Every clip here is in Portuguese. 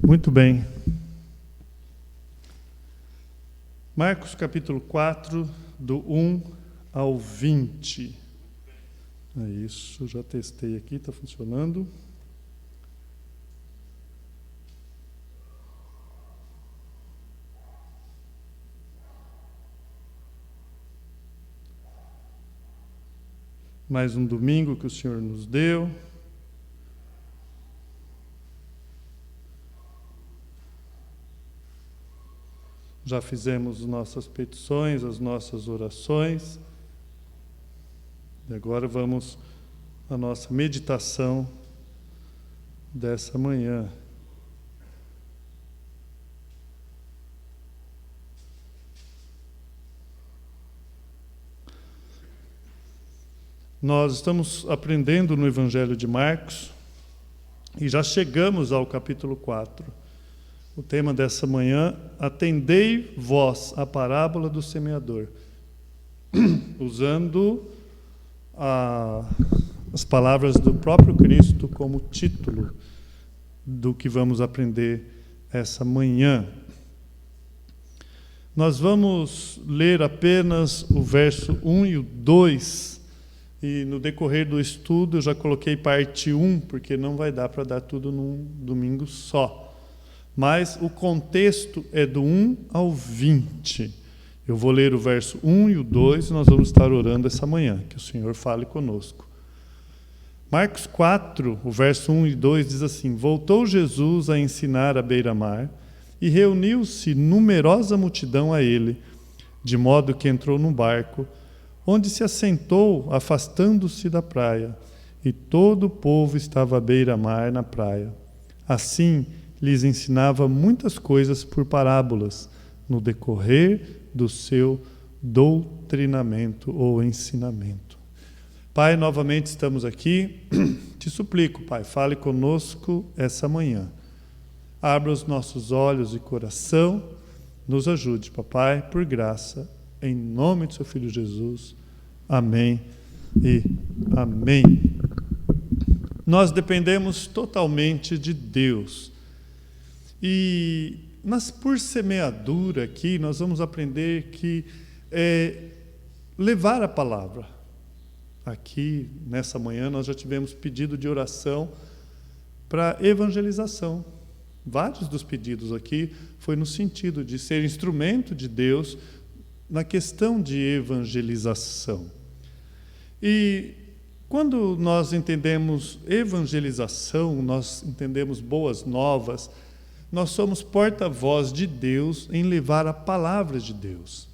Muito bem. Marcos capítulo 4, do 1 ao 20. É isso, já testei aqui, está funcionando. Mais um domingo que o Senhor nos deu. Já fizemos nossas petições, as nossas orações. E agora vamos à nossa meditação dessa manhã. Nós estamos aprendendo no Evangelho de Marcos e já chegamos ao capítulo 4. O tema dessa manhã: atendei vós a parábola do semeador, usando as palavras do próprio Cristo como título do que vamos aprender essa manhã. Nós vamos ler apenas o verso 1 e o 2, e no decorrer do estudo eu já coloquei parte 1, porque não vai dar para dar tudo num domingo só. Mas o contexto é do 1 ao 20. Eu vou ler o verso 1 e o 2 e nós vamos estar orando essa manhã, que o Senhor fale conosco. Marcos 4, o verso 1 e 2 diz assim: Voltou Jesus a ensinar à beira-mar, e reuniu-se numerosa multidão a ele, de modo que entrou num barco, onde se assentou, afastando-se da praia, e todo o povo estava à beira-mar na praia. Assim, lhes ensinava muitas coisas por parábolas, no decorrer do seu doutrinamento ou ensinamento. Pai, novamente estamos aqui. Te suplico, Pai, fale conosco essa manhã. Abra os nossos olhos e coração. Nos ajude, Papai, por graça, em nome de seu Filho Jesus. Amém e amém. Nós dependemos totalmente de Deus. E por semeadura aqui, nós vamos aprender que levar a palavra. Aqui, nessa manhã, nós já tivemos pedido de oração para evangelização. Vários dos pedidos aqui foi no sentido de ser instrumento de Deus na questão de evangelização. E quando nós entendemos evangelização, nós entendemos boas novas, nós somos porta-voz de Deus em levar a palavra de Deus.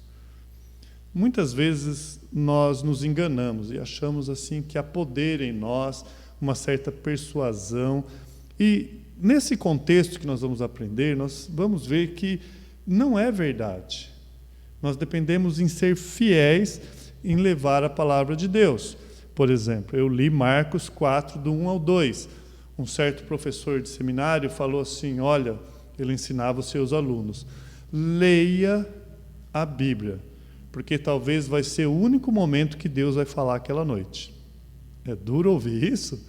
Muitas vezes nós nos enganamos e achamos assim que há poder em nós, uma certa persuasão. E nesse contexto que nós vamos aprender, nós vamos ver que não é verdade. Nós dependemos em ser fiéis em levar a palavra de Deus. Por exemplo, eu li Marcos 4, do 1 ao 2. Um certo professor de seminário falou assim, olha, ele ensinava os seus alunos, leia a Bíblia, porque talvez vai ser o único momento que Deus vai falar aquela noite. É duro ouvir isso,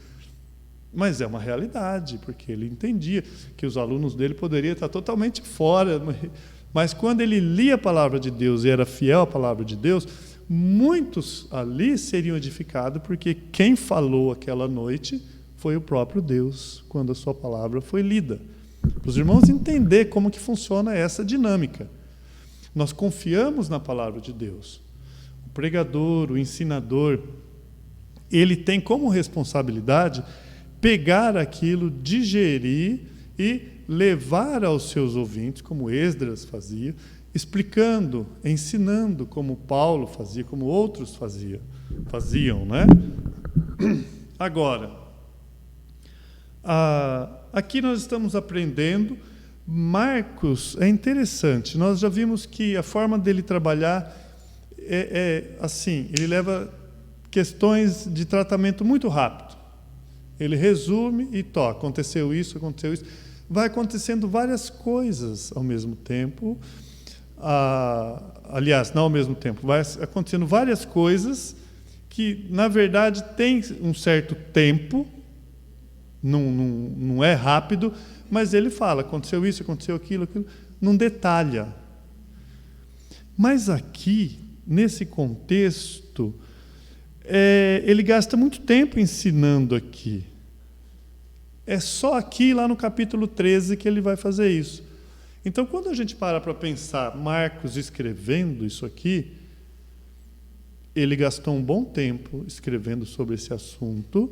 mas é uma realidade, porque ele entendia que os alunos dele poderiam estar totalmente fora, mas quando ele lia a palavra de Deus e era fiel à palavra de Deus, muitos ali seriam edificados, porque quem falou aquela noite foi o próprio Deus, quando a sua palavra foi lida. Para os irmãos entender como que funciona essa dinâmica. Nós confiamos na palavra de Deus. O pregador, o ensinador, ele tem como responsabilidade pegar aquilo, digerir e levar aos seus ouvintes, como Esdras fazia, explicando, ensinando, como Paulo fazia, como outros faziam, né? Agora, aqui nós estamos aprendendo. Marcos é interessante. Nós já vimos que a forma dele trabalhar é assim, ele leva questões de tratamento muito rápido. Ele resume e aconteceu isso. Vai acontecendo várias coisas ao mesmo tempo. Aliás, não ao mesmo tempo. Vai acontecendo várias coisas que, na verdade, tem um certo tempo, não é rápido, mas ele fala, aconteceu isso, aconteceu aquilo, não detalha. Mas aqui, nesse contexto, ele gasta muito tempo ensinando aqui. É só aqui, lá no capítulo 13, que ele vai fazer isso. Então, quando a gente para pensar Marcos escrevendo isso aqui, ele gastou um bom tempo escrevendo sobre esse assunto,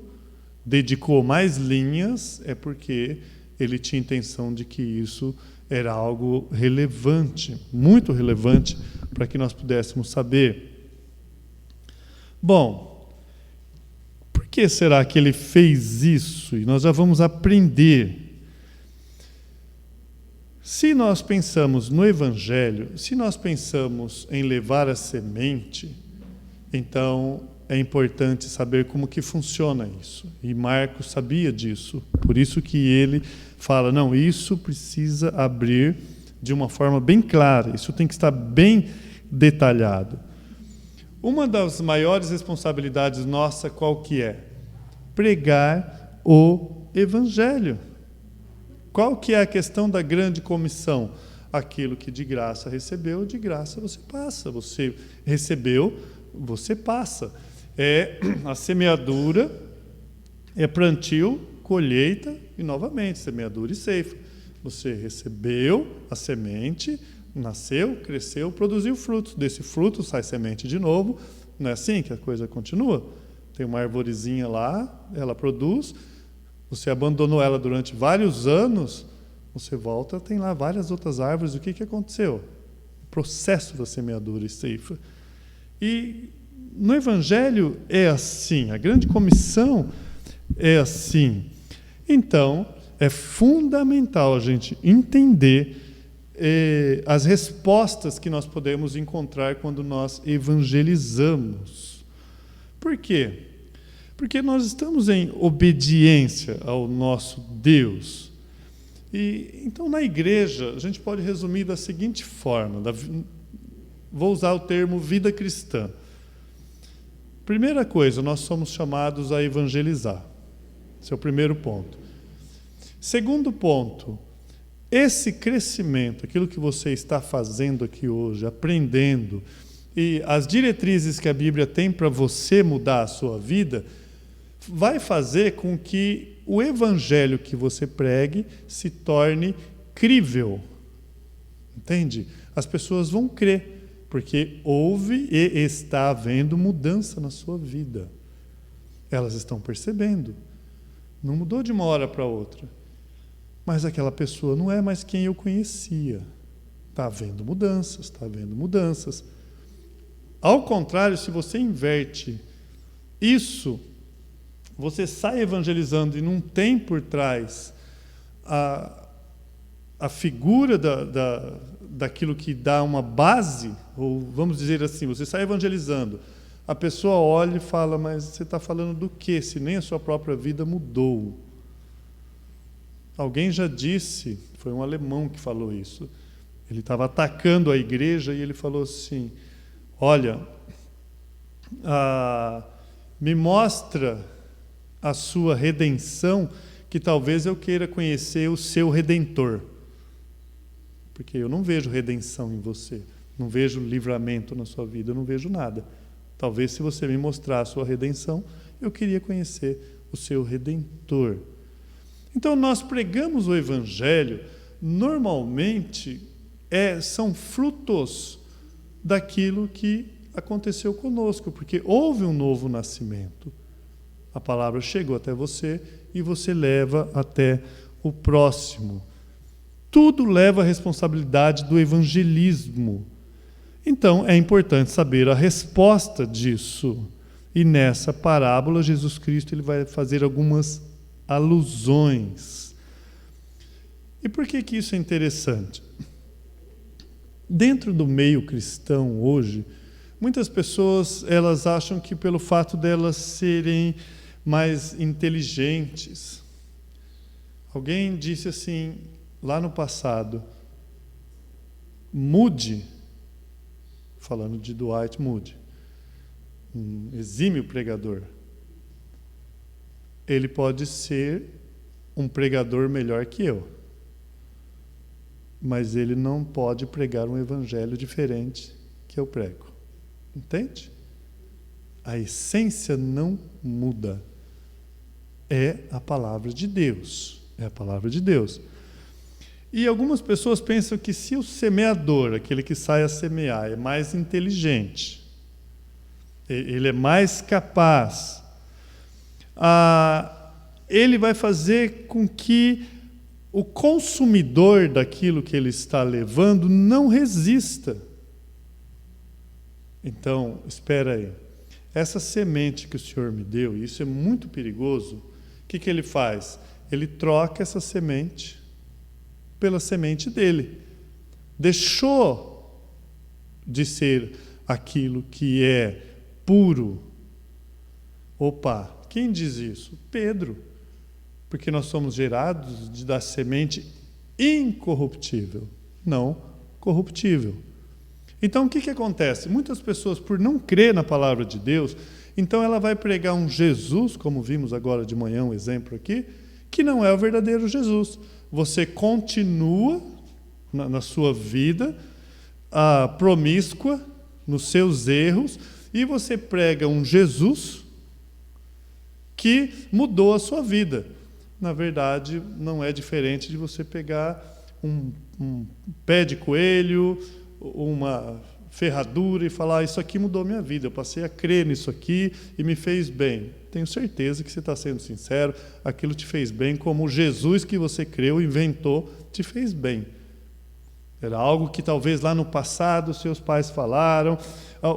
dedicou mais linhas, é porque ele tinha intenção de que isso era algo relevante, muito relevante, para que nós pudéssemos saber. Bom, por que será que ele fez isso? E nós já vamos aprender. Se nós pensamos no Evangelho, se nós pensamos em levar a semente, então é importante saber como que funciona isso. E Marcos sabia disso, por isso que ele fala, não, isso precisa abrir de uma forma bem clara, isso tem que estar bem detalhado. Uma das maiores responsabilidades nossa, qual que é? Pregar o Evangelho. Qual que é a questão da grande comissão? Aquilo que de graça recebeu, de graça você passa. Você recebeu, você passa. É a semeadura, é plantio, colheita e novamente semeadura e ceifa. Você recebeu a semente, nasceu, cresceu, produziu frutos. Desse fruto sai semente de novo. Não é assim que a coisa continua? Tem uma arvorezinha lá, ela produz. Você abandonou ela durante vários anos, você volta, tem lá várias outras árvores. O que aconteceu? O processo da semeadura e ceifa. E no Evangelho é assim, a grande comissão é assim. Então, é fundamental a gente entender as respostas que nós podemos encontrar quando nós evangelizamos. Por quê? Porque nós estamos em obediência ao nosso Deus. E então, na igreja, a gente pode resumir da seguinte forma, vou usar o termo vida cristã. Primeira coisa, nós somos chamados a evangelizar. Esse é o primeiro ponto. Segundo ponto, esse crescimento, aquilo que você está fazendo aqui hoje, aprendendo, e as diretrizes que a Bíblia tem para você mudar a sua vida, vai fazer com que o evangelho que você pregue se torne crível. Entende? As pessoas vão crer, porque houve e está havendo mudança na sua vida. Elas estão percebendo. Não mudou de uma hora para outra. Mas aquela pessoa não é mais quem eu conhecia. Está havendo mudanças, está havendo mudanças. Ao contrário, se você inverte isso, você sai evangelizando e não tem por trás a figura daquilo que dá uma base, ou vamos dizer assim, você sai evangelizando, a pessoa olha e fala, mas você está falando do quê, se nem a sua própria vida mudou? Alguém já disse, foi um alemão que falou isso, ele estava atacando a igreja e ele falou assim, olha, me mostra a sua redenção, que talvez eu queira conhecer o seu Redentor. Porque eu não vejo redenção em você, não vejo livramento na sua vida, eu não vejo nada. Talvez se você me mostrar a sua redenção, eu queria conhecer o seu Redentor. Então nós pregamos o Evangelho, normalmente são frutos daquilo que aconteceu conosco, porque houve um novo nascimento. A palavra chegou até você e você leva até o próximo. Tudo leva à responsabilidade do evangelismo. Então, é importante saber a resposta disso. E nessa parábola, Jesus Cristo ele vai fazer algumas alusões. E por que isso é interessante? Dentro do meio cristão hoje, muitas pessoas elas acham que pelo fato delas serem mais inteligentes. Alguém disse assim, lá no passado, Moody, falando de Dwight Moody, um exímio pregador, ele pode ser um pregador melhor que eu. Mas ele não pode pregar um evangelho diferente que eu prego. Entende? A essência não muda. É a palavra de Deus. É a palavra de Deus. E algumas pessoas pensam que se o semeador, aquele que sai a semear, é mais inteligente, ele é mais capaz, ele vai fazer com que o consumidor daquilo que ele está levando não resista. Então, espera aí. Essa semente que o Senhor me deu, e isso é muito perigoso, o que ele faz? Ele troca essa semente pela semente dele. Deixou de ser aquilo que é puro. Opa, quem diz isso? Pedro. Porque nós somos gerados da semente incorruptível, não corruptível. Então, o que acontece? Muitas pessoas, por não crer na palavra de Deus, então ela vai pregar um Jesus, como vimos agora de manhã, um exemplo aqui, que não é o verdadeiro Jesus. Você continua na sua vida promíscua, nos seus erros, e você prega um Jesus que mudou a sua vida. Na verdade, não é diferente de você pegar um pé de coelho, uma ferradura e falar: isso aqui mudou minha vida, eu passei a crer nisso aqui e me fez bem. Tenho certeza que você está sendo sincero, aquilo te fez bem, como o Jesus que você creu, inventou, te fez bem. Era algo que talvez lá no passado seus pais falaram,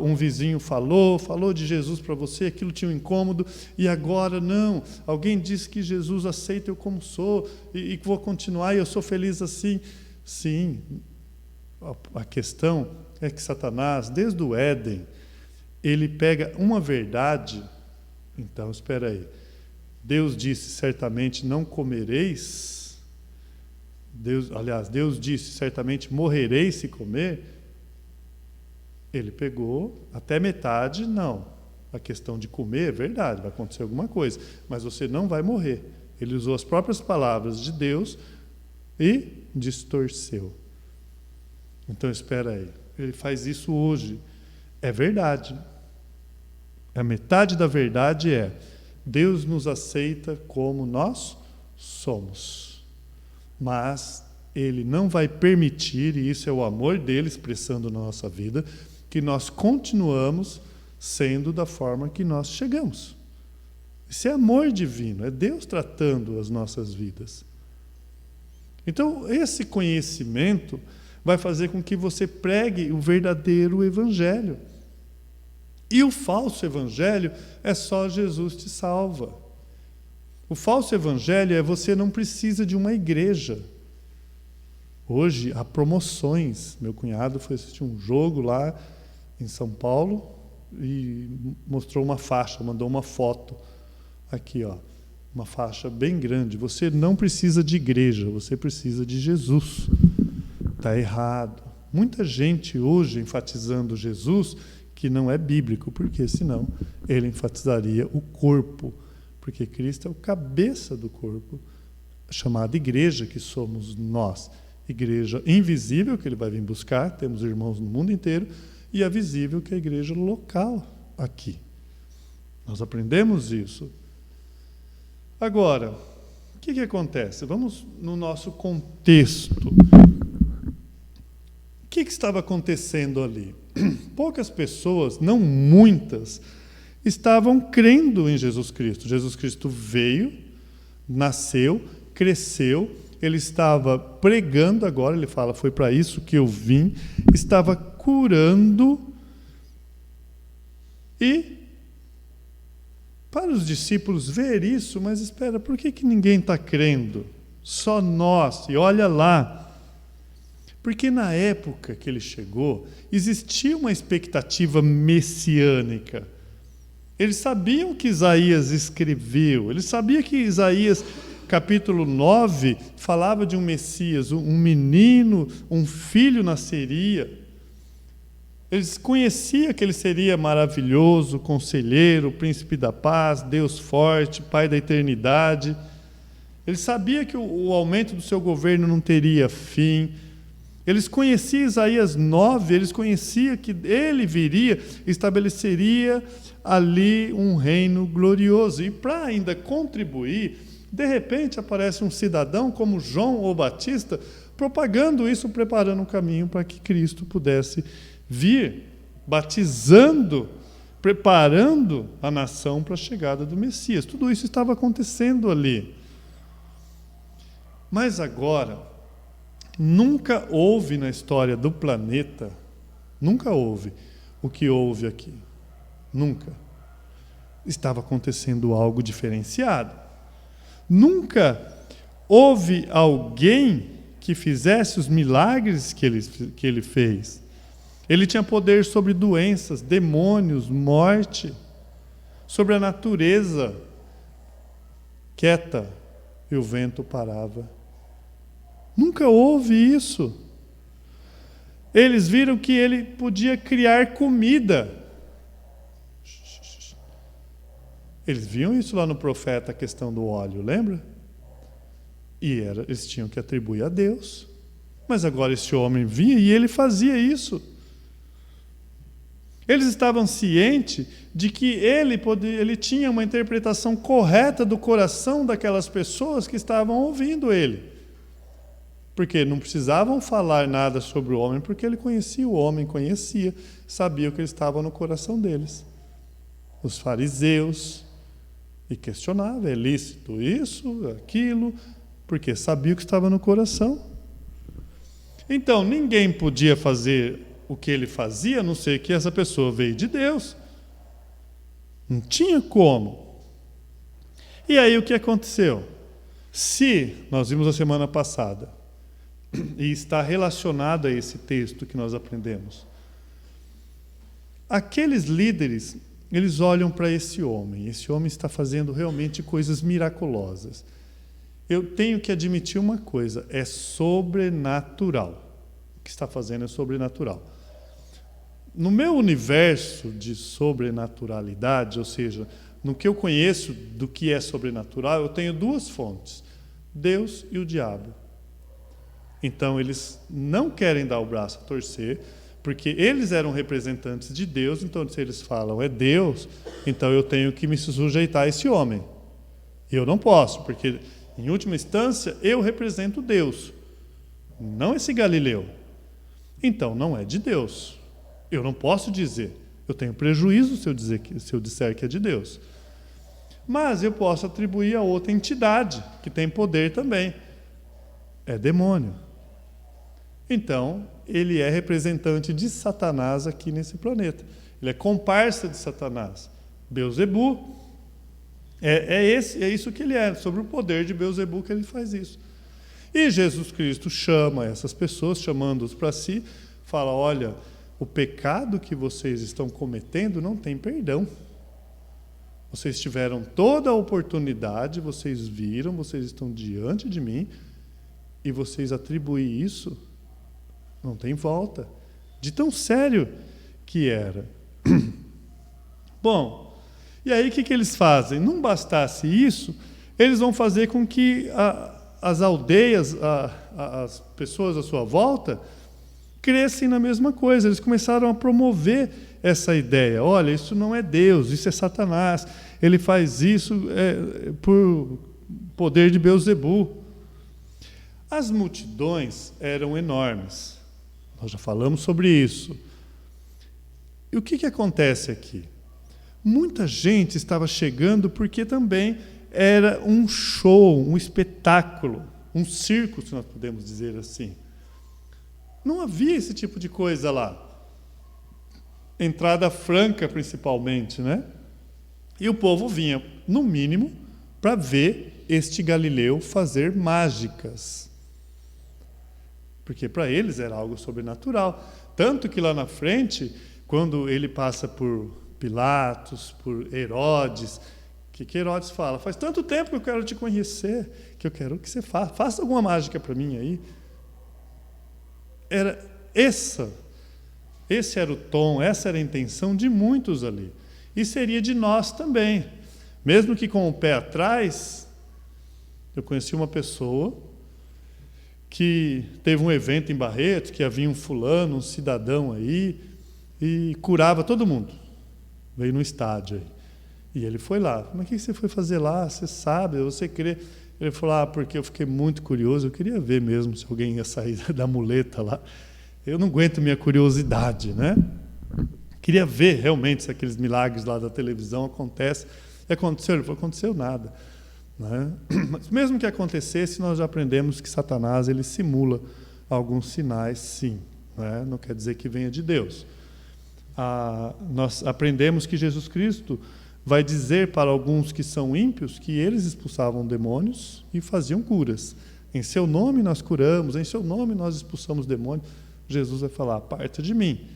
um vizinho falou de Jesus para você, aquilo tinha um incômodo, e agora não, alguém disse que Jesus aceita eu como sou, e vou continuar e eu sou feliz assim. Sim, a questão é que Satanás, desde o Éden, ele pega uma verdade. Então, espera aí. Deus disse, certamente não comereis. Deus disse, certamente morrereis se comer. Ele pegou até metade, não. A questão de comer é verdade, vai acontecer alguma coisa, mas você não vai morrer. Ele usou as próprias palavras de Deus e distorceu. Então, espera aí. Ele faz isso hoje. É verdade. A metade da verdade é: Deus nos aceita como nós somos. Mas Ele não vai permitir, e isso é o amor dele expressando na nossa vida, que nós continuamos sendo da forma que nós chegamos. Isso é amor divino, é Deus tratando as nossas vidas. Então, esse conhecimento vai fazer com que você pregue o verdadeiro evangelho. E o falso evangelho é só Jesus te salva. O falso evangelho é você não precisa de uma igreja. Hoje há promoções. Meu cunhado foi assistir um jogo lá em São Paulo e mostrou uma faixa, mandou uma foto aqui, ó, uma faixa bem grande. Você não precisa de igreja, você precisa de Jesus. Está errado. Muita gente hoje enfatizando Jesus que não é bíblico, porque senão ele enfatizaria o corpo, porque Cristo é o cabeça do corpo, chamada igreja, que somos nós. Igreja invisível, que ele vai vir buscar, temos irmãos no mundo inteiro, e a visível, que é a igreja local aqui. Nós aprendemos isso. Agora, o que acontece? Vamos no nosso contexto. O que estava acontecendo ali? Poucas pessoas, não muitas, estavam crendo em Jesus Cristo. Jesus Cristo veio, nasceu, cresceu, ele estava pregando agora, ele fala, foi para isso que eu vim, estava curando, e para os discípulos ver isso, mas espera, por que ninguém está crendo? Só nós, e olha lá. Porque na época que ele chegou, existia uma expectativa messiânica. Eles sabiam que Isaías escreveu, eles sabiam que Isaías, capítulo 9, falava de um Messias, um menino, um filho nasceria. Eles conheciam que ele seria maravilhoso, conselheiro, príncipe da paz, Deus forte, Pai da eternidade. Ele sabia que o aumento do seu governo não teria fim. Eles conheciam Isaías 9, eles conheciam que ele viria, estabeleceria ali um reino glorioso. E para ainda contribuir, de repente aparece um cidadão como João ou Batista, propagando isso, preparando o caminho para que Cristo pudesse vir, batizando, preparando a nação para a chegada do Messias. Tudo isso estava acontecendo ali. Mas agora, nunca houve na história do planeta, nunca houve o que houve aqui. Nunca. Estava acontecendo algo diferenciado. Nunca houve alguém que fizesse os milagres que ele fez. Ele tinha poder sobre doenças, demônios, morte, sobre a natureza quieta, e o vento parava. Nunca houve isso. Eles viram que ele podia criar comida. Eles viam isso lá no profeta, a questão do óleo, lembra? Eles tinham que atribuir a Deus. Mas agora esse homem vinha e ele fazia isso. Eles estavam cientes de que ele tinha uma interpretação correta do coração daquelas pessoas que estavam ouvindo ele. Porque não precisavam falar nada sobre o homem, porque ele conhecia o homem, sabia o que estava no coração deles. Os fariseus, e questionava, é lícito isso, aquilo, porque sabia o que estava no coração. Então, ninguém podia fazer o que ele fazia, a não ser que essa pessoa veio de Deus. Não tinha como. E aí o que aconteceu? Se, nós vimos a semana passada, e está relacionado a esse texto que nós aprendemos, aqueles líderes, eles olham para esse homem está fazendo realmente coisas miraculosas. Eu tenho que admitir uma coisa, é sobrenatural. O que está fazendo é sobrenatural. No meu universo de sobrenaturalidade, ou seja, no que eu conheço do que é sobrenatural, eu tenho duas fontes, Deus e o diabo. Então, eles não querem dar o braço a torcer, porque eles eram representantes de Deus, então se eles falam é Deus, então eu tenho que me sujeitar a esse homem. Eu não posso, porque em última instância eu represento Deus, não esse Galileu. Então não é de Deus. Eu não posso dizer, eu tenho prejuízo se eu disser que é de Deus. Mas eu posso atribuir a outra entidade, que tem poder também. É demônio. Então, ele é representante de Satanás aqui nesse planeta. Ele é comparsa de Satanás. Beelzebu, é isso que ele é, sobre o poder de Beelzebu que ele faz isso. E Jesus Cristo chama essas pessoas, chamando-os para si, fala, olha, o pecado que vocês estão cometendo não tem perdão. Vocês tiveram toda a oportunidade, vocês viram, vocês estão diante de mim, e vocês atribuem isso, não tem volta. De tão sério que era. Bom, e aí o que eles fazem? Não bastasse isso, eles vão fazer com que as aldeias, as pessoas à sua volta, crescem na mesma coisa. Eles começaram a promover essa ideia. Olha, isso não é Deus, isso é Satanás. Ele faz isso por poder de Beelzebu. As multidões eram enormes. Nós já falamos sobre isso. E o que acontece aqui? Muita gente estava chegando porque também era um show, um espetáculo, um circo, se nós podemos dizer assim. Não havia esse tipo de coisa lá. Entrada franca, principalmente, né? E o povo vinha, no mínimo, para ver este Galileu fazer mágicas. Porque para eles era algo sobrenatural. Tanto que lá na frente, quando ele passa por Pilatos, por Herodes, o que Herodes fala? Faz tanto tempo que eu quero te conhecer, que eu quero que você faça alguma mágica para mim aí. Esse era o tom, essa era a intenção de muitos ali. E seria de nós também. Mesmo que com o pé atrás, Eu conheci uma pessoa que teve um evento em Barretos, que havia um fulano, um cidadão aí, e curava todo mundo. Veio no estádio aí. E ele foi lá. Mas o que você foi fazer lá? Você sabe, você crê? Ele falou, porque eu fiquei muito curioso, eu queria ver mesmo se alguém ia sair da muleta lá. Eu não aguento minha curiosidade, né? Queria ver realmente se aqueles milagres lá da televisão acontecem. E aconteceu? Ele falou, aconteceu nada. Né? Mas mesmo que acontecesse, nós já aprendemos que Satanás ele simula alguns sinais, sim. Né? Não quer dizer que venha de Deus. Nós aprendemos que Jesus Cristo vai dizer para alguns que são ímpios que eles expulsavam demônios e faziam curas. Em seu nome nós curamos, em seu nome nós expulsamos demônios. Jesus vai falar, aparta de mim.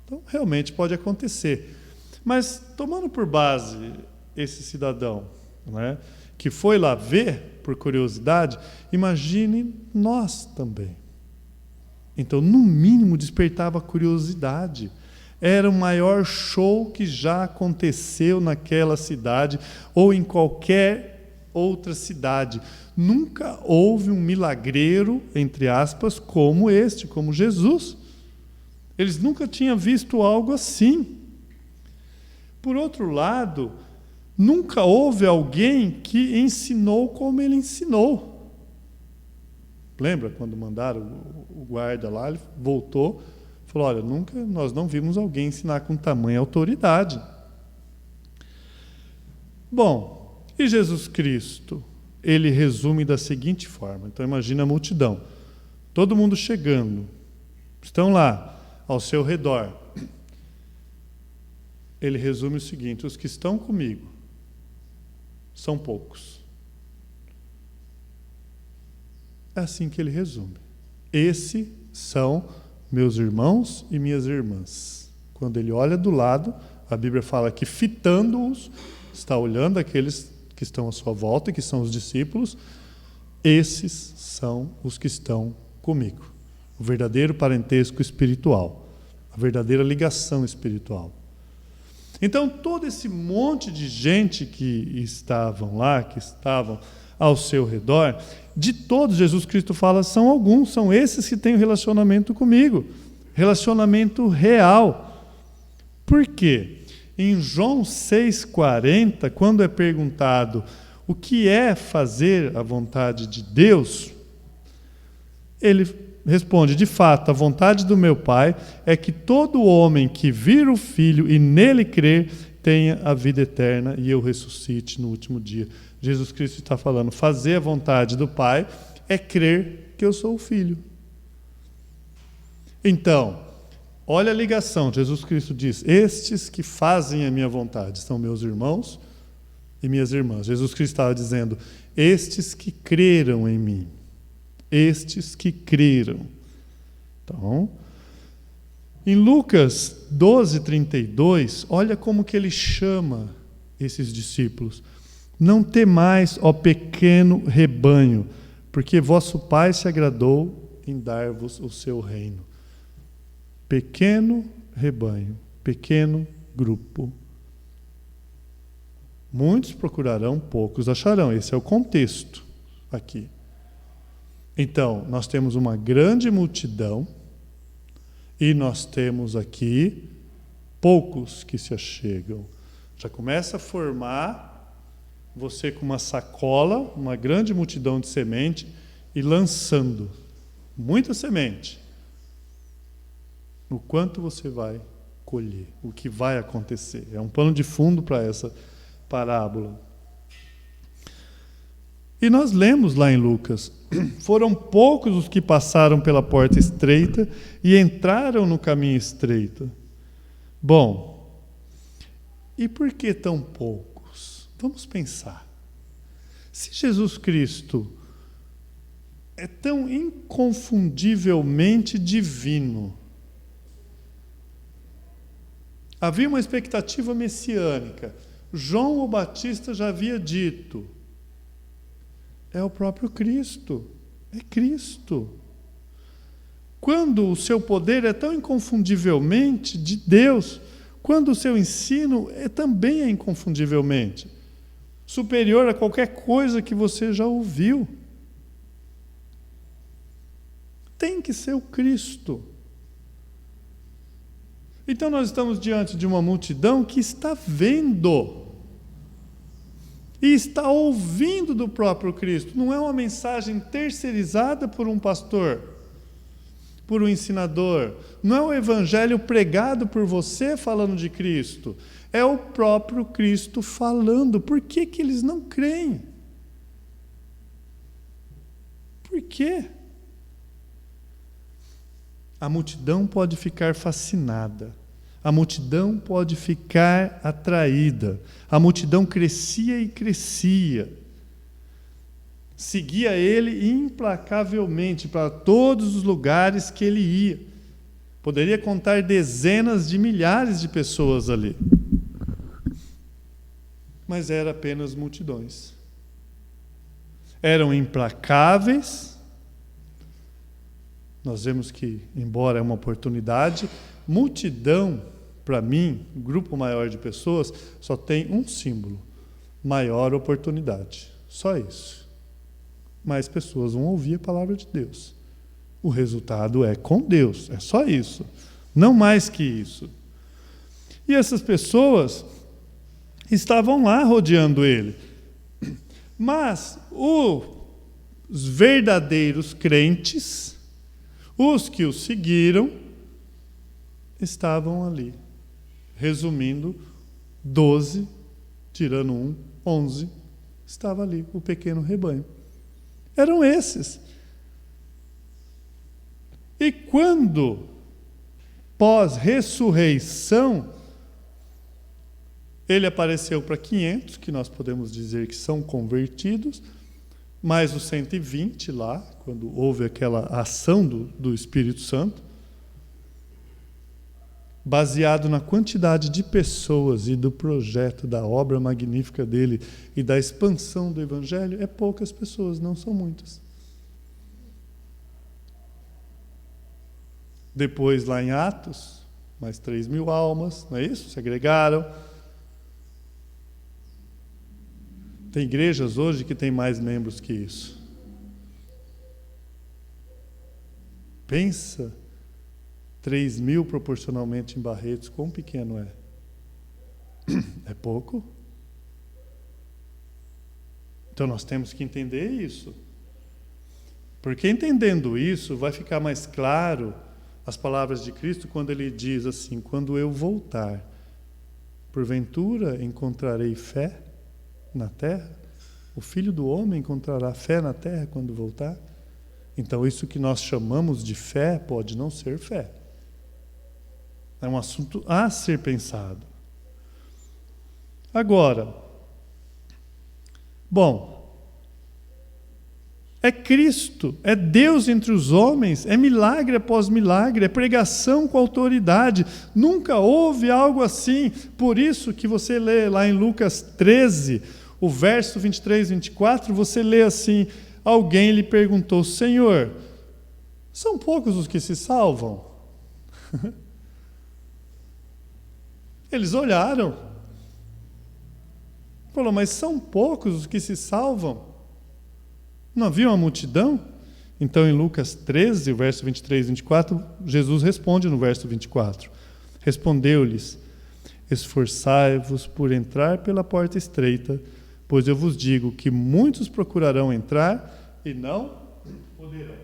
Então, realmente pode acontecer. Mas, tomando por base esse cidadão, né, que foi lá ver, por curiosidade, imagine nós também. Então, no mínimo, despertava curiosidade. Era o maior show que já aconteceu naquela cidade ou em qualquer outra cidade. Nunca houve um milagreiro, entre aspas, como este, como Jesus. Eles nunca tinham visto algo assim. Por outro lado, nunca houve alguém que ensinou como ele ensinou. Lembra quando mandaram o guarda lá, ele voltou, falou, olha, nós não vimos alguém ensinar com tamanha autoridade. Bom, e Jesus Cristo? Ele resume da seguinte forma. Então imagina a multidão. Todo mundo chegando. Estão lá, ao seu redor. Ele resume o seguinte, os que estão comigo são poucos. É assim que ele resume. Esses são meus irmãos e minhas irmãs. Quando ele olha do lado, a Bíblia fala que fitando-os, está olhando aqueles que estão à sua volta, que são os discípulos, esses são os que estão comigo. O verdadeiro parentesco espiritual, a verdadeira ligação espiritual. Então, todo esse monte de gente que estavam lá, que estavam ao seu redor, de todos, Jesus Cristo fala, são alguns, são esses que têm um relacionamento comigo, relacionamento real. Por quê? Em João 6,40, quando é perguntado o que é fazer a vontade de Deus, ele responde, de fato, a vontade do meu Pai é que todo homem que vir o Filho e nele crer tenha a vida eterna e eu ressuscite no último dia. Jesus Cristo está falando, fazer a vontade do Pai é crer que eu sou o Filho. Então, olha a ligação, Jesus Cristo diz, estes que fazem a minha vontade são meus irmãos e minhas irmãs. Jesus Cristo estava dizendo, estes que creram em mim. Estes que creram. Então, em Lucas 12:32, olha como que ele chama esses discípulos. Não temais, ó pequeno rebanho, porque vosso Pai se agradou em dar-vos o seu reino. Pequeno rebanho, pequeno grupo. Muitos procurarão, poucos acharão. Esse é o contexto aqui. Então, nós temos uma grande multidão e nós temos aqui poucos que se achegam. Já começa a formar você com uma sacola, uma grande multidão de semente e lançando muita semente. O quanto você vai colher, o que vai acontecer. É um pano de fundo para essa parábola. E nós lemos lá em Lucas, foram poucos os que passaram pela porta estreita e entraram no caminho estreito. Bom, e por que tão poucos? Vamos pensar. Se Jesus Cristo é tão inconfundivelmente divino, havia uma expectativa messiânica. João o Batista já havia dito, é o próprio Cristo, é Cristo. Quando o seu poder é tão inconfundivelmente de Deus, quando o seu ensino também é inconfundivelmente. superior a qualquer coisa que você já ouviu. Tem que ser o Cristo. Então nós estamos diante de uma multidão que está vendo e está ouvindo do próprio Cristo. Não é uma mensagem terceirizada por um pastor, por um ensinador. Não é o evangelho pregado por você falando de Cristo. É o próprio Cristo falando. Por que que eles não creem? Por quê? A multidão pode ficar fascinada. A multidão pode ficar atraída. A multidão crescia e crescia. Seguia ele implacavelmente para todos os lugares que ele ia. Poderia contar dezenas de milhares de pessoas ali. Mas eram apenas multidões. Eram implacáveis. Nós vemos que, embora é uma oportunidade, multidão, para mim, grupo maior de pessoas, só tem um símbolo: maior oportunidade. Só isso. Mais pessoas vão ouvir a palavra de Deus. O resultado é com Deus, é só isso. Não mais que isso. E essas pessoas estavam lá rodeando ele. Mas os verdadeiros crentes, os que o seguiram, estavam ali. Resumindo, 12, tirando um, 11, estava ali, o pequeno rebanho. Eram esses. E quando, pós-ressurreição, ele apareceu para 500, que nós podemos dizer que são convertidos, mais os 120 lá, quando houve aquela ação do Espírito Santo, baseado na quantidade de pessoas e do projeto, da obra magnífica dele e da expansão do Evangelho, é poucas pessoas, não são muitas. Depois, lá em Atos, mais 3.000 almas, não é isso? Se agregaram. Tem igrejas hoje que têm mais membros que isso. Pensa, 3.000 proporcionalmente em Barretos, quão pequeno é? É pouco? Então nós temos que entender isso. Porque entendendo isso, vai ficar mais claro as palavras de Cristo quando ele diz assim: quando eu voltar, porventura encontrarei fé na terra? O Filho do Homem encontrará fé na terra quando voltar? Então isso que nós chamamos de fé pode não ser fé. É um assunto a ser pensado. Agora, bom, é Cristo, é Deus entre os homens, é milagre após milagre, é pregação com autoridade. Nunca houve algo assim. Por isso que você lê lá em Lucas 13, o verso 23 e 24, você lê assim: alguém lhe perguntou: Senhor, são poucos os que se salvam? Eles olharam. Falou: mas são poucos os que se salvam? Não havia uma multidão? Então, em Lucas 13, o verso 23 e 24, Jesus responde no verso 24. Respondeu-lhes: esforçai-vos por entrar pela porta estreita, pois eu vos digo que muitos procurarão entrar e não poderão.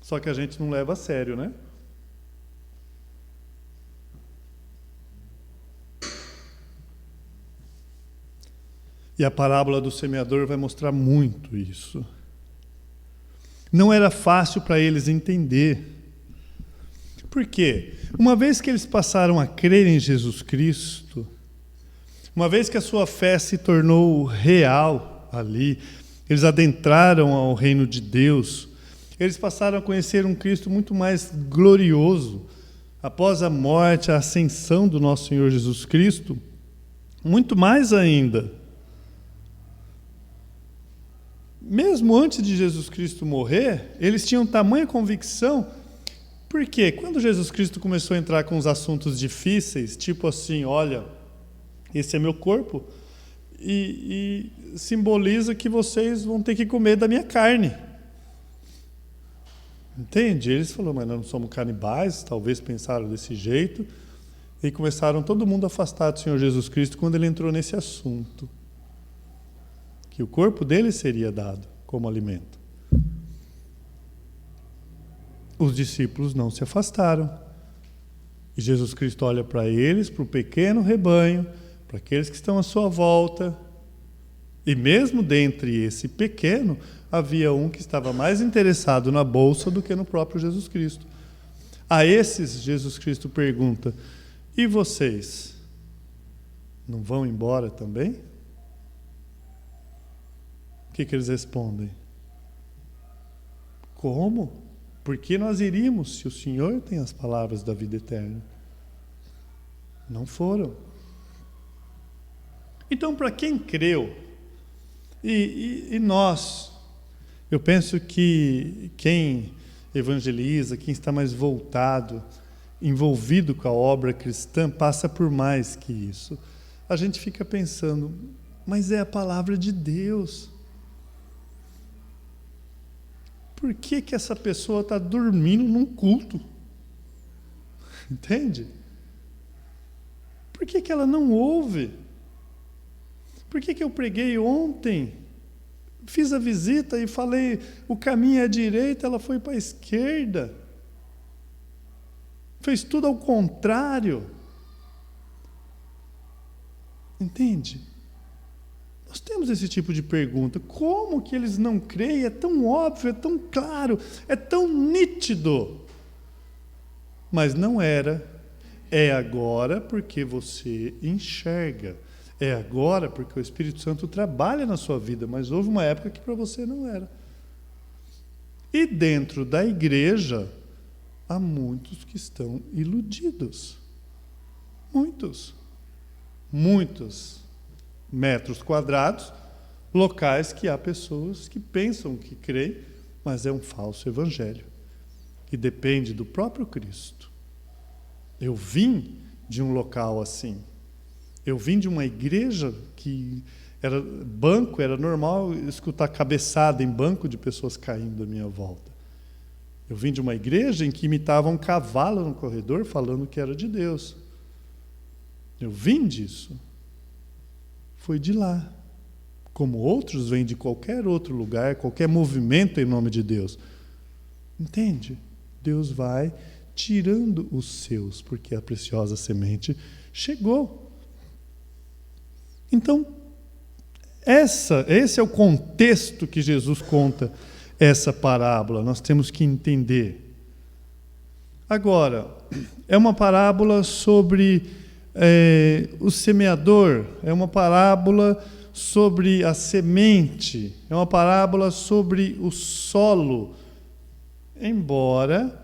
Só que a gente não leva a sério, né? E a parábola do semeador vai mostrar muito isso. Não era fácil para eles entender. Por quê? Uma vez que eles passaram a crer em Jesus Cristo, uma vez que a sua fé se tornou real ali, eles adentraram ao reino de Deus, eles passaram a conhecer um Cristo muito mais glorioso. Após a morte, a ascensão do nosso Senhor Jesus Cristo, muito mais ainda. Mesmo antes de Jesus Cristo morrer, eles tinham tamanha convicção. Por quê? Quando Jesus Cristo começou a entrar com os assuntos difíceis, tipo assim: olha, esse é meu corpo, e simboliza que vocês vão ter que comer da minha carne. Entende? Eles falaram, mas nós não somos canibais, talvez pensaram desse jeito, e começaram todo mundo a afastar do Senhor Jesus Cristo quando ele entrou nesse assunto, que o corpo dele seria dado como alimento. Os discípulos não se afastaram. E Jesus Cristo olha para eles, para o pequeno rebanho, para aqueles que estão à sua volta. E mesmo dentre esse pequeno, havia um que estava mais interessado na bolsa do que no próprio Jesus Cristo. A esses, Jesus Cristo pergunta, e vocês? Não vão embora também? O que eles respondem? Como? Por que nós iríamos se o Senhor tem as palavras da vida eterna? Não foram. Então, para quem creu, e nós, eu penso que quem evangeliza, quem está mais voltado, envolvido com a obra cristã, passa por mais que isso. A gente fica pensando, mas é a palavra de Deus. Por que essa pessoa está dormindo num culto? Entende? Por que ela não ouve? Por que eu preguei ontem? Fiz a visita e falei, o caminho é à direita, ela foi para a esquerda. Fez tudo ao contrário. Entende? Nós temos esse tipo de pergunta. Como que eles não creem? É tão óbvio, é tão claro, é tão nítido. Mas não era. É agora porque você enxerga. É agora porque o Espírito Santo trabalha na sua vida. Mas houve uma época que para você não era. E dentro da igreja, há muitos que estão iludidos. Muitos. Muitos metros quadrados, locais que há pessoas que pensam que creem, mas é um falso evangelho, que depende do próprio Cristo. Eu vim de um local assim. Eu vim de uma igreja que era banco, era normal escutar cabeçada em banco de pessoas caindo à minha volta. Eu vim de uma igreja em que imitavam um cavalo no corredor falando que era de Deus. Eu vim disso. Foi de lá. Como outros vêm de qualquer outro lugar, qualquer movimento em nome de Deus. Entende? Deus vai tirando os seus, porque a preciosa semente chegou. Então, esse é o contexto que Jesus conta essa parábola. Nós temos que entender. Agora, é uma parábola sobre o semeador, é uma parábola sobre a semente, é uma parábola sobre o solo. Embora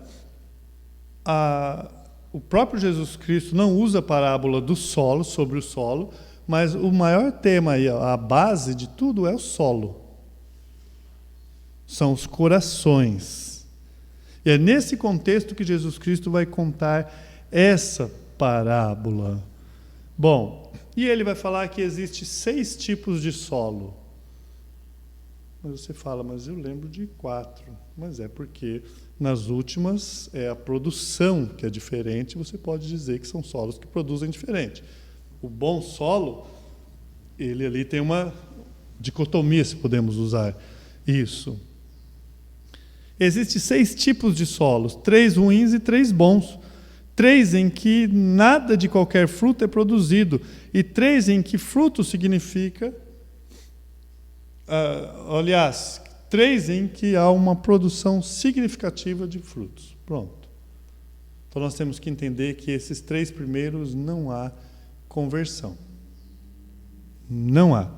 o próprio Jesus Cristo não usa a parábola do solo, sobre o solo, mas o maior tema e a base de tudo é o solo. São os corações. E é nesse contexto que Jesus Cristo vai contar essa parábola. Bom, e ele vai falar que existe 6 tipos de solo. Mas você fala, mas eu lembro de 4. Mas é porque nas últimas é a produção que é diferente, você pode dizer que são solos que produzem diferente. O bom solo, ele ali tem uma dicotomia, se podemos usar isso. Existem 6 tipos de solos, 3 ruins e 3 bons. 3 em que nada de qualquer fruto é produzido, e 3 em que fruto significa, 3 em que há uma produção significativa de frutos. Pronto. Então nós temos que entender que esses 3 primeiros não há conversão. Não há.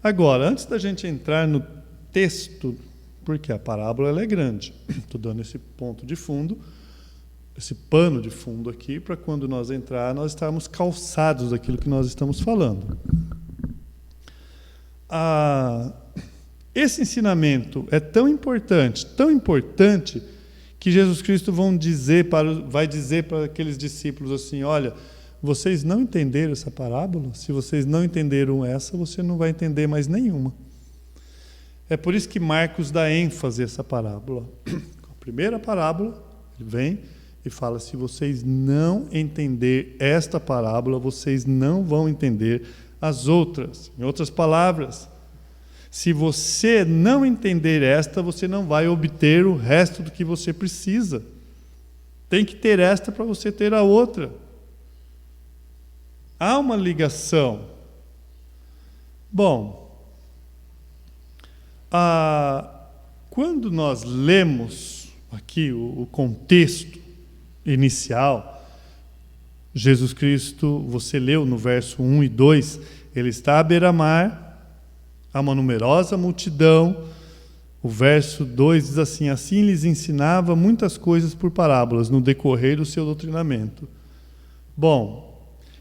Agora, antes da gente entrar no texto, porque a parábola ela é grande, estou dando esse ponto de fundo, esse pano de fundo aqui, para quando nós entrar, nós estarmos calçados daquilo que nós estamos falando. Esse ensinamento é tão importante, que Jesus Cristo vai dizer para aqueles discípulos assim, olha, vocês não entenderam essa parábola, se vocês não entenderam essa, você não vai entender mais nenhuma. É por isso que Marcos dá ênfase a essa parábola. A primeira parábola, ele vem e fala, se vocês não entender esta parábola, vocês não vão entender as outras. Em outras palavras, se você não entender esta, você não vai obter o resto do que você precisa. Tem que ter esta para você ter a outra. Há uma ligação. Bom, quando nós lemos aqui o contexto inicial, Jesus Cristo, você leu no verso 1 e 2, ele está à beira-mar, há uma numerosa multidão. O verso 2 diz assim, assim lhes ensinava muitas coisas por parábolas no decorrer do seu doutrinamento. Bom,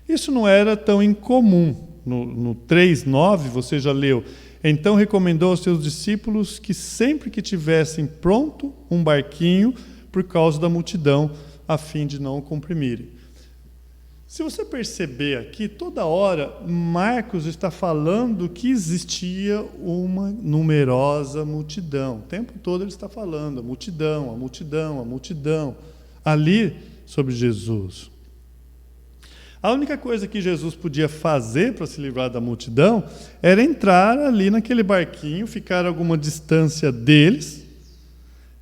isso não era tão incomum. No 3:9 você já leu. Então recomendou aos seus discípulos que sempre que tivessem pronto um barquinho por causa da multidão, a fim de não o comprimirem. Se você perceber aqui, toda hora Marcos está falando que existia uma numerosa multidão. O tempo todo ele está falando, a multidão, a multidão, a multidão, ali sobre Jesus. A única coisa que Jesus podia fazer para se livrar da multidão era entrar ali naquele barquinho, ficar a alguma distância deles.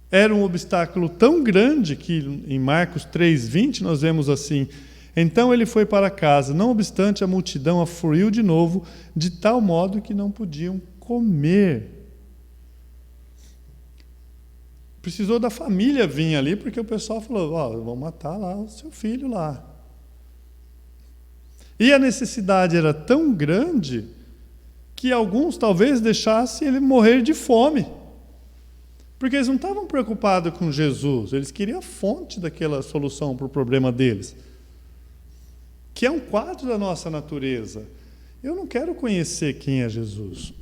Era um obstáculo tão grande que em Marcos 3:20 nós vemos assim, então ele foi para casa, não obstante a multidão afluiu de novo, de tal modo que não podiam comer. Precisou da família vir ali, porque o pessoal falou, vão matar lá o seu filho lá. E a necessidade era tão grande que alguns talvez deixassem ele morrer de fome. Porque eles não estavam preocupados com Jesus, eles queriam a fonte daquela solução para o problema deles. Que é um quadro da nossa natureza. Eu não quero conhecer quem é Jesus.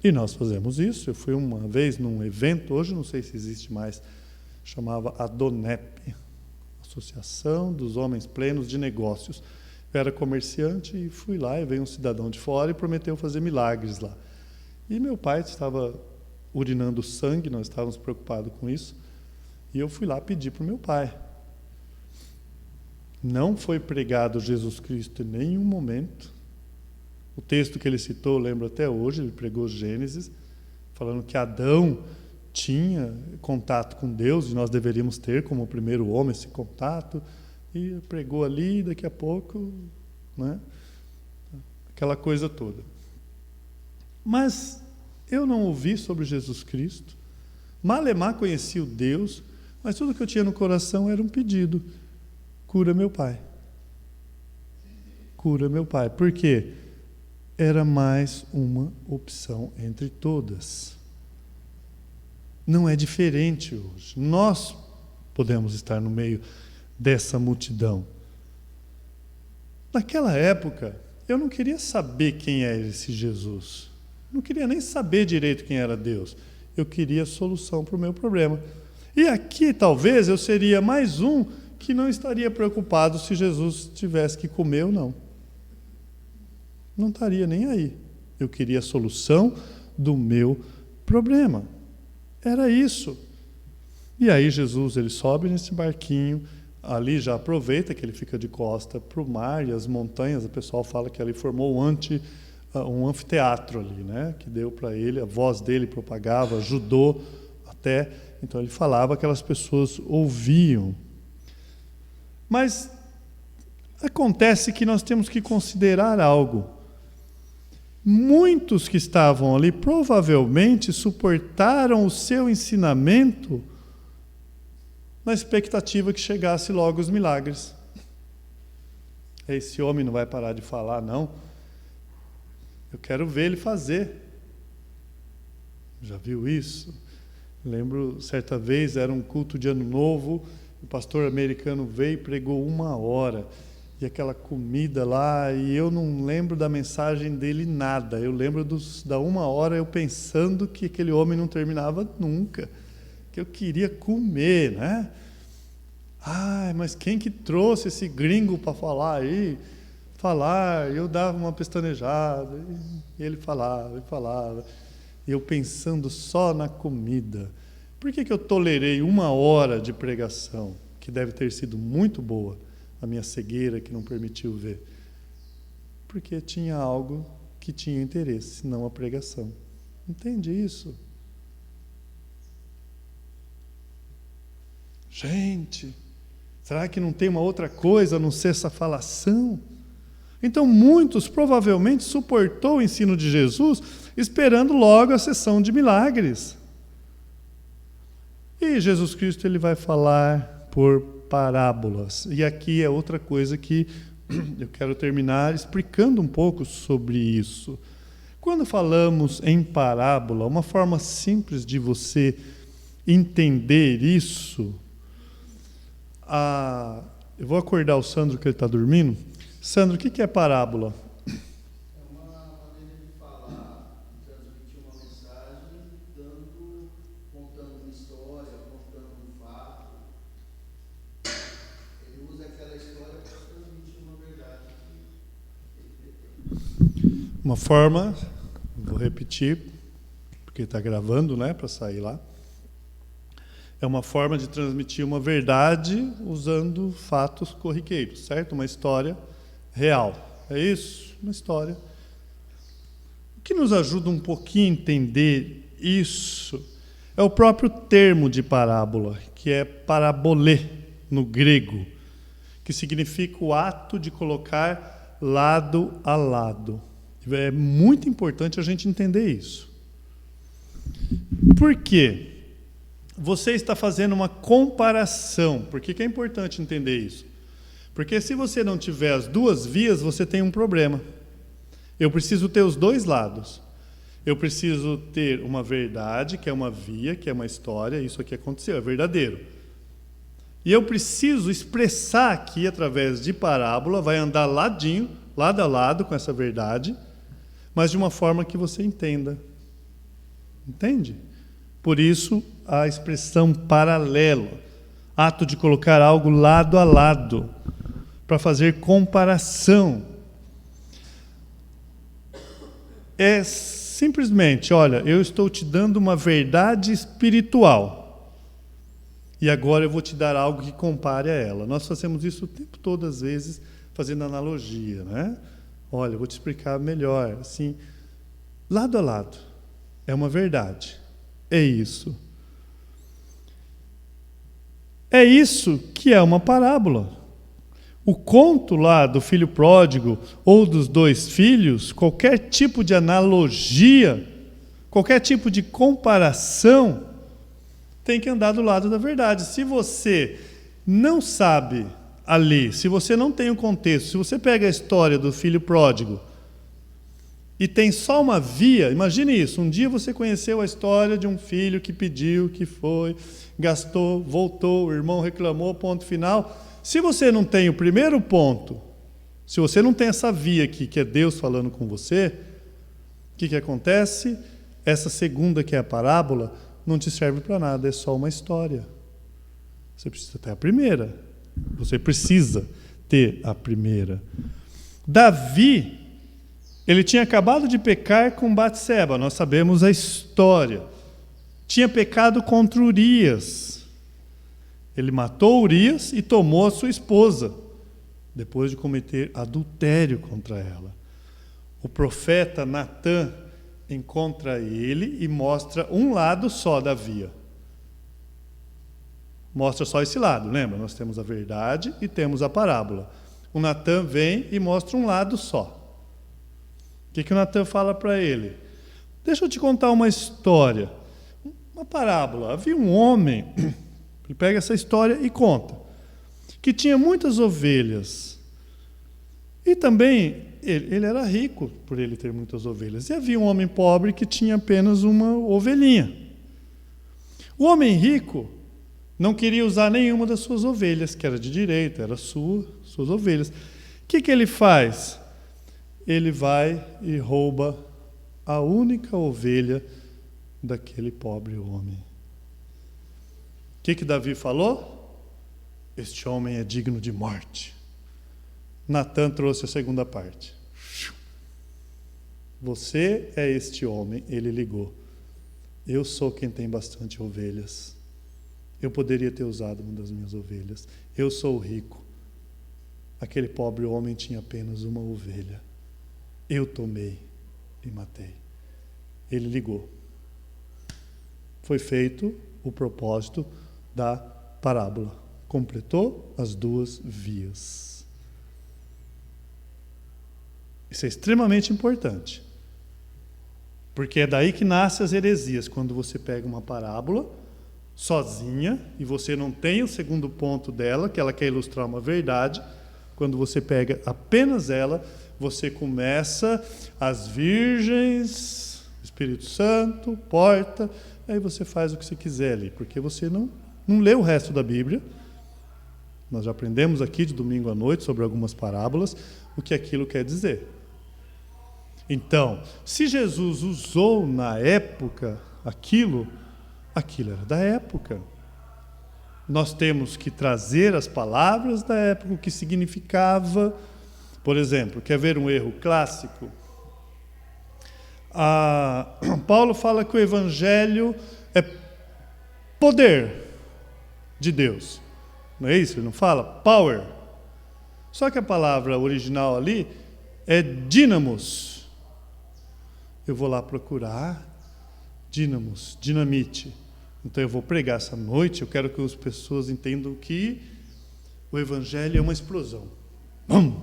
E nós fazemos isso. Eu fui uma vez num evento, hoje não sei se existe mais, chamava Adonep, Associação dos Homens Plenos de Negócios. Eu era comerciante e fui lá, e veio um cidadão de fora e prometeu fazer milagres lá. E meu pai estava urinando sangue, nós estávamos preocupados com isso, e eu fui lá pedir para o meu pai. Não foi pregado Jesus Cristo em nenhum momento. O texto que ele citou, eu lembro até hoje, ele pregou Gênesis, falando que Adão tinha contato com Deus, e nós deveríamos ter como primeiro homem esse contato, e pregou ali, e daqui a pouco, né, aquela coisa toda. Mas eu não ouvi sobre Jesus Cristo, malemar conheci o Deus, mas tudo que eu tinha no coração era um pedido, cura meu pai. Cura meu pai. Por quê? Era mais uma opção entre todas. Não é diferente hoje. Nós podemos estar no meio dessa multidão. Naquela época, eu não queria saber quem é esse Jesus. Não queria nem saber direito quem era Deus. Eu queria a solução para o meu problema. E aqui, talvez, eu seria mais um que não estaria preocupado se Jesus tivesse que comer ou não. Não estaria nem aí. Eu queria a solução do meu problema. Era isso. E aí Jesus, ele sobe nesse barquinho, ali já aproveita que ele fica de costa para o mar e as montanhas, o pessoal fala que ali formou um anfiteatro ali, né? Que deu para ele, a voz dele propagava, ajudou até, então ele falava, aquelas pessoas ouviam. Mas acontece que nós temos que considerar algo. Muitos que estavam ali provavelmente suportaram o seu ensinamento na expectativa que chegasse logo os milagres. Esse homem não vai parar de falar, não. Eu quero ver ele fazer. Já viu isso? Lembro, certa vez, era um culto de Ano Novo, o pastor americano veio e pregou 1 hora. E aquela comida lá, e eu não lembro da mensagem dele nada. Eu lembro da 1 hora eu pensando que aquele homem não terminava nunca, que eu queria comer, né? Ai, mas quem que trouxe esse gringo para falar aí? Eu dava uma pestanejada, e ele falava, e falava. E eu pensando só na comida. Por que eu tolerei 1 hora de pregação, que deve ter sido muito boa, a minha cegueira que não permitiu ver? Porque tinha algo que tinha interesse, não a pregação. Entende isso? Gente, será que não tem uma outra coisa a não ser essa falação? Então, muitos provavelmente suportou o ensino de Jesus, esperando logo a sessão de milagres. E Jesus Cristo ele vai falar por parábolas. E aqui é outra coisa que eu quero terminar explicando um pouco sobre isso. Quando falamos em parábola, uma forma simples de você entender isso, eu vou acordar o Sandro que ele está dormindo. Sandro, o que é parábola? É uma maneira de falar, de transmitir uma mensagem, contando uma história, contando um fato. Ele usa aquela história para transmitir uma verdade que ele pretende. Uma forma, vou repetir, porque está gravando, né, para sair lá. É uma forma de transmitir uma verdade usando fatos corriqueiros, certo? Uma história real. É isso? Uma história. O que nos ajuda um pouquinho a entender isso é o próprio termo de parábola, que é parabolê, no grego, que significa o ato de colocar lado a lado. É muito importante a gente entender isso. Por quê? Você está fazendo uma comparação. Por que é importante entender isso? Porque se você não tiver as duas vias, você tem um problema. Eu preciso ter os dois lados. Eu preciso ter uma verdade, que é uma via, que é uma história, isso aqui aconteceu, é verdadeiro. E eu preciso expressar aqui, através de parábola, vai andar ladinho, lado a lado com essa verdade, mas de uma forma que você entenda. Entende? Por isso, a expressão paralelo, ato de colocar algo lado a lado, para fazer comparação. É simplesmente, olha, eu estou te dando uma verdade espiritual, e agora eu vou te dar algo que compare a ela. Nós fazemos isso o tempo todo, às vezes, fazendo analogia, né? Olha, eu vou te explicar melhor, assim, lado a lado, é uma verdade. É isso. É isso que é uma parábola. O conto lá do filho pródigo ou dos 2 filhos, qualquer tipo de analogia, qualquer tipo de comparação, tem que andar do lado da verdade. Se você não sabe ali, se você não tem o contexto, se você pega a história do filho pródigo e tem só uma via, imagine isso, um dia você conheceu a história de um filho que pediu, que foi, gastou, voltou, o irmão reclamou, ponto final. Se você não tem o primeiro ponto, se você não tem essa via aqui, que é Deus falando com você, o que acontece? Essa segunda, que é a parábola, não te serve para nada, é só uma história. Você precisa ter a primeira. Você precisa ter a primeira. Davi, ele tinha acabado de pecar com Batseba, nós sabemos a história. Tinha pecado contra Urias. Ele matou Urias e tomou a sua esposa, depois de cometer adultério contra ela. O profeta Natã encontra ele e mostra um lado só da via. Mostra só esse lado, lembra? Nós temos a verdade e temos a parábola. O Natã vem e mostra um lado só. O que o Natã fala para ele? Deixa eu te contar uma história. Uma parábola. Havia um homem, ele pega essa história e conta, que tinha muitas ovelhas. E também, ele era rico por ele ter muitas ovelhas. E havia um homem pobre que tinha apenas uma ovelhinha. O homem rico não queria usar nenhuma das suas ovelhas, que era de direito, era suas ovelhas. O que ele faz? Ele vai e rouba a única ovelha daquele pobre homem. O que Davi falou? este homem é digno de morte. Natan trouxe a segunda parte. Você é este homem, ele ligou. Eu sou quem tem bastante ovelhas. Eu poderia ter usado uma das minhas ovelhas. Eu sou o rico. Aquele pobre homem tinha apenas uma ovelha. Eu tomei e matei. Ele ligou. Foi feito o propósito da parábola. Completou as duas vias. Isso é extremamente importante. Porque é daí que nascem as heresias. Quando você pega uma parábola sozinha e você não tem o segundo ponto dela, que ela quer ilustrar uma verdade, quando você pega apenas ela, você começa as virgens, Espírito Santo, porta, aí você faz o que você quiser ali, porque você não lê o resto da Bíblia. Nós já aprendemos aqui de domingo à noite sobre algumas parábolas o que aquilo quer dizer. Então, se Jesus usou na época aquilo era da época. Nós temos que trazer as palavras da época, o que significava. Por exemplo, quer ver um erro clássico? Paulo fala que o Evangelho é poder de Deus. Não é isso? Ele não fala power. Só que a palavra original ali é dínamos. Eu vou lá procurar dínamos, dinamite. Então eu vou pregar essa noite, eu quero que as pessoas entendam que o Evangelho é uma explosão.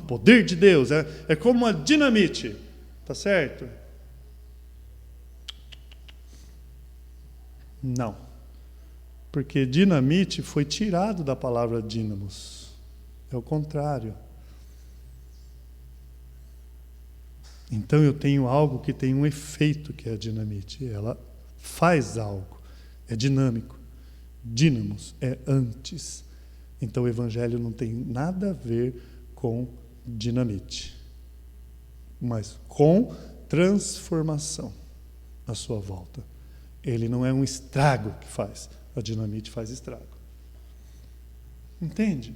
Poder de Deus, é como uma dinamite. Tá certo? Não. Porque dinamite foi tirado da palavra dínamos. É o contrário. Então eu tenho algo que tem um efeito, que é a dinamite. Ela faz algo. É dinâmico. Dínamos é antes. Então o Evangelho não tem nada a ver com dinamite, mas com transformação à sua volta. Ele não é um estrago que faz. A dinamite faz estrago. Entende?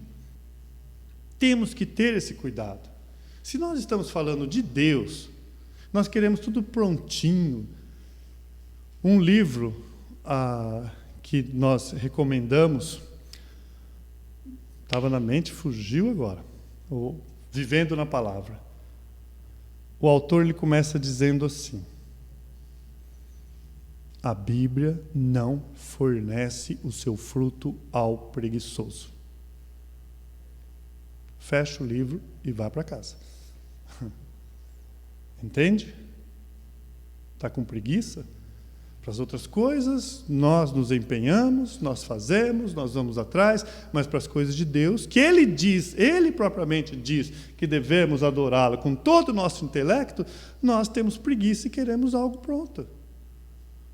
Temos que ter esse cuidado. Se nós estamos falando de Deus, nós queremos tudo prontinho. Um livro que nós recomendamos, estava na mente, fugiu agora, o Vivendo na Palavra. O autor ele começa dizendo assim: a Bíblia não fornece o seu fruto ao preguiçoso. Fecha o livro e vá para casa. Entende? Está com preguiça? Para as outras coisas, nós nos empenhamos, nós fazemos, nós vamos atrás, mas para as coisas de Deus, que Ele propriamente diz que devemos adorá-lo com todo o nosso intelecto, nós temos preguiça e queremos algo pronto.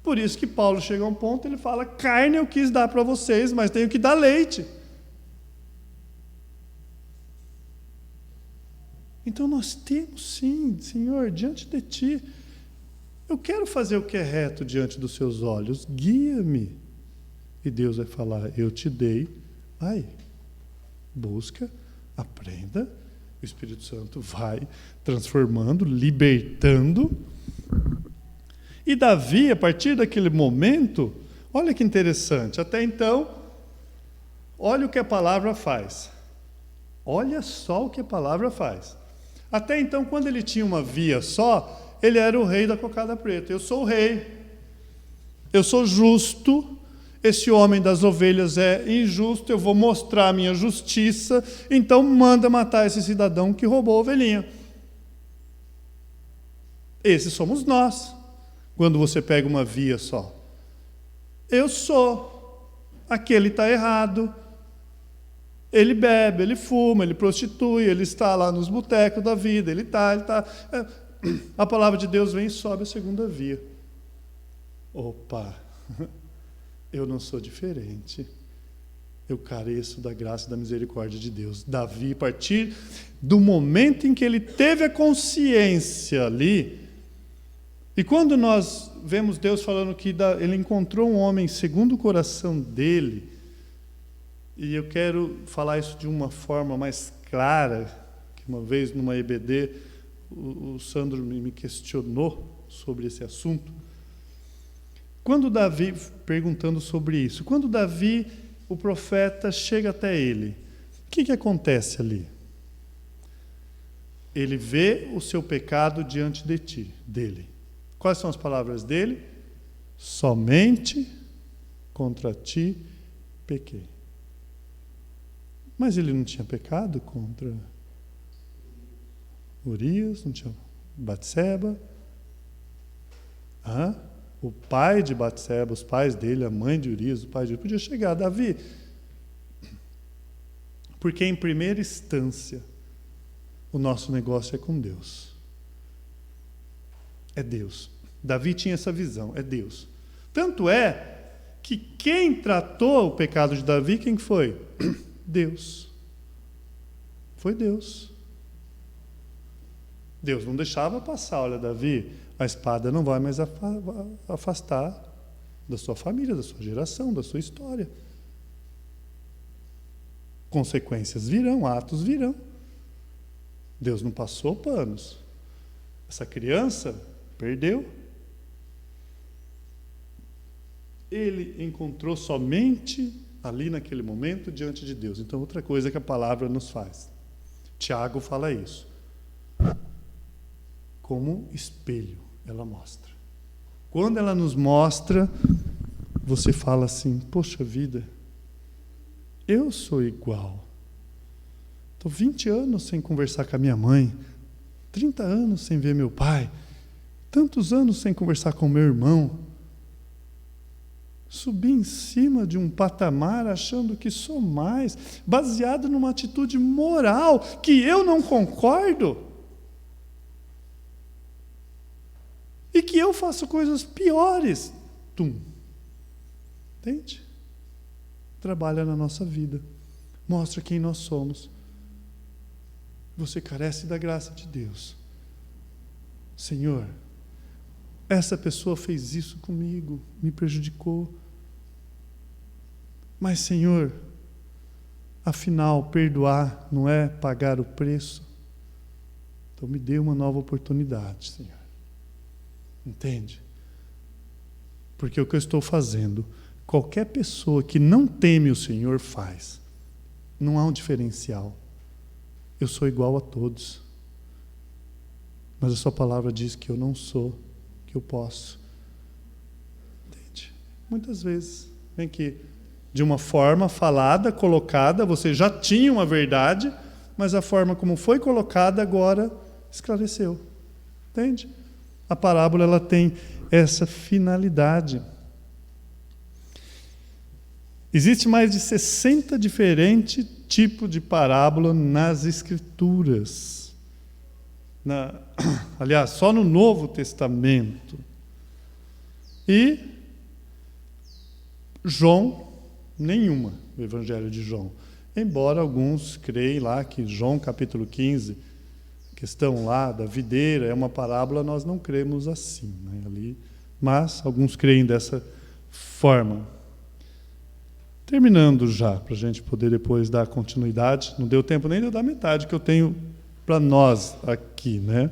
Por isso que Paulo chega a um ponto, ele fala: carne eu quis dar para vocês, mas tenho que dar leite. Então nós temos sim, Senhor, diante de Ti, eu quero fazer o que é reto diante dos Seus olhos, guia-me. E Deus vai falar: eu te dei, vai, busca, aprenda. O Espírito Santo vai transformando, libertando. E Davi, a partir daquele momento, olha que interessante, até então, olha o que a palavra faz. Olha só o que a palavra faz. Até então, quando ele tinha uma via só, ele era o rei da cocada preta. Eu sou o rei, eu sou justo, esse homem das ovelhas é injusto, eu vou mostrar a minha justiça, então manda matar esse cidadão que roubou a ovelhinha. Esses somos nós, quando você pega uma via só. Eu sou, aquele está errado, ele bebe, ele fuma, ele prostitui, ele está lá nos botecos da vida, ele está. A palavra de Deus vem e sobe a segunda via. Opa, eu não sou diferente. Eu careço da graça e da misericórdia de Deus. Davi, a partir do momento em que ele teve a consciência ali, e quando nós vemos Deus falando que ele encontrou um homem segundo o coração dele, E eu quero falar isso de uma forma mais clara, que uma vez numa EBD, o Sandro me questionou sobre esse assunto. Quando Davi, perguntando sobre isso, quando Davi, o profeta, chega até ele, o que acontece ali? Ele vê o seu pecado diante de ti, dele. Quais são as palavras dele? Somente contra ti pequei. Mas ele não tinha pecado contra Urias, não tinha Batseba. O pai de Batseba, os pais dele, a mãe de Urias, o pai de Urias, podia chegar, Davi. Porque em primeira instância, o nosso negócio é com Deus. É Deus. Davi tinha essa visão, é Deus. Tanto é que quem tratou o pecado de Davi, quem foi? Deus. Foi Deus. Deus não deixava passar, olha, Davi, a espada não vai mais afastar da sua família, da sua geração, da sua história. Consequências virão, atos virão. Deus não passou panos. Essa criança perdeu. Ele encontrou somente ali naquele momento diante de Deus. Então, outra coisa que a palavra nos faz. Tiago fala isso. Como espelho, ela mostra. Quando ela nos mostra, você fala assim, poxa vida, eu sou igual. Estou 20 anos sem conversar com a minha mãe, 30 anos sem ver meu pai, tantos anos sem conversar com meu irmão. Subi em cima de um patamar achando que sou mais, baseado numa atitude moral que eu não concordo. E que eu faço coisas piores. Entende? Trabalha na nossa vida. Mostra quem nós somos. Você carece da graça de Deus. Senhor, essa pessoa fez isso comigo, me prejudicou. Mas, Senhor, afinal, perdoar não é pagar o preço. Então me dê uma nova oportunidade, Senhor. Entende? Porque o que eu estou fazendo, qualquer pessoa que não teme o Senhor faz. Não há um diferencial. Eu sou igual a todos. Mas a sua palavra diz que eu não sou, que eu posso. Entende? Muitas vezes, vem aqui, de uma forma falada, colocada, você já tinha uma verdade, mas a forma como foi colocada agora esclareceu. Entende? A parábola ela tem essa finalidade. Existe mais de 60 diferentes tipos de parábola nas Escrituras. Aliás, só no Novo Testamento. E João, nenhuma, o Evangelho de João. Embora alguns creem lá que João capítulo 15, a questão lá da videira, é uma parábola, nós não cremos assim, né, ali, mas alguns creem dessa forma. Terminando já, para a gente poder depois dar continuidade, não deu tempo nem de eu dar metade que eu tenho para nós aqui, né?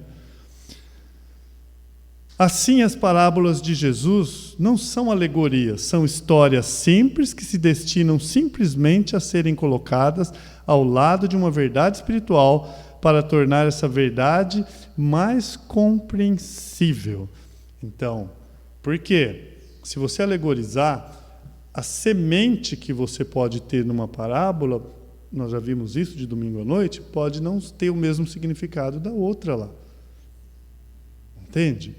Assim, as parábolas de Jesus não são alegorias, são histórias simples que se destinam simplesmente a serem colocadas ao lado de uma verdade espiritual para tornar essa verdade mais compreensível. Então, por quê? Se você alegorizar, a semente que você pode ter numa parábola, nós já vimos isso de domingo à noite, pode não ter o mesmo significado da outra lá. Entende?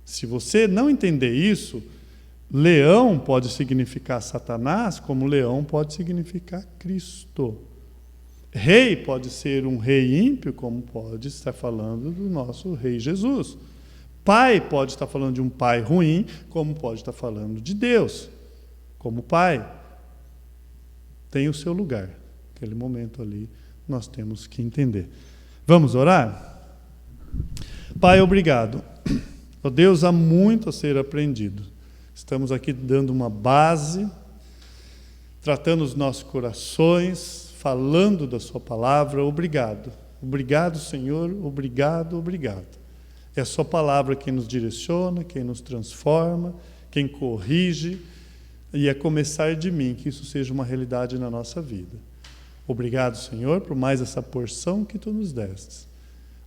Se você não entender isso, leão pode significar Satanás, como leão pode significar Cristo. Rei pode ser um rei ímpio, como pode estar falando do nosso rei Jesus. Pai pode estar falando de um pai ruim, como pode estar falando de Deus. Como pai, tem o seu lugar. Aquele momento ali, nós temos que entender. Vamos orar? Pai, obrigado. Oh Deus, há muito a ser aprendido. Estamos aqui dando uma base tratando os nossos corações, falando da sua palavra. Obrigado. Obrigado, Senhor. Obrigado, obrigado. É a sua palavra quem nos direciona, quem nos transforma, quem corrige, e é começar de mim que isso seja uma realidade na nossa vida. Obrigado, Senhor, por mais essa porção que Tu nos destes.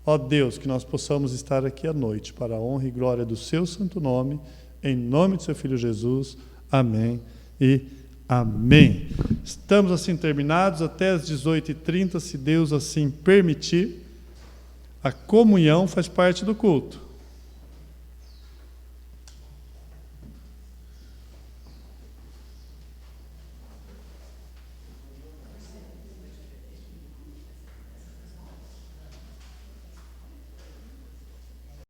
Ó Deus, que nós possamos estar aqui à noite para a honra e glória do Seu santo nome, em nome de Seu Filho Jesus. Amém e amém. Estamos assim terminados até às 18h30, se Deus assim permitir. A comunhão faz parte do culto.